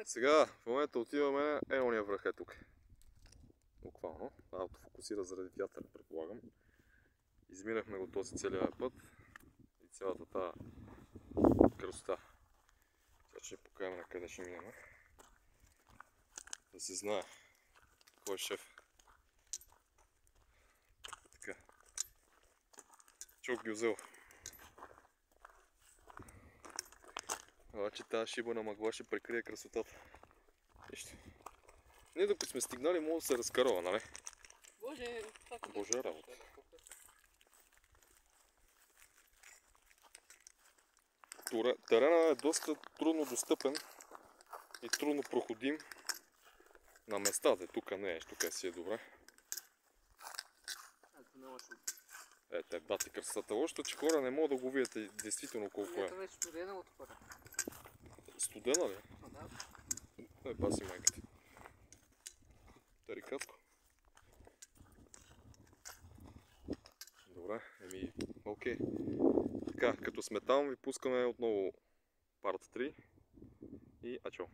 Сега в момента отиваме, ония връх е тук. Буквално. Автофокусира заради вятъра, предполагам. Изминахме го този целия път и цялата тази красота. Сега ще покажем на къде ще минем. Да се знае кой е шеф. Така. Чук ги взел. Обаче тази шибана мъгла ще прикрие красотата. Нищо. Ние докато сме стигнали, може да се разкарва, нали? Боже работа. Терена е доста трудно достъпен и трудно проходим на местата. Тук не е, тук си е добре. Ете, бати красотата. Лошото, че хора не могат да го видите действително колко е. Ето вече студена от хора. Студена ли? Да. Дай паси майката. Тарикатко. Добре, окей. Така, като сме там ви пускаме отново парт 3 и ачо.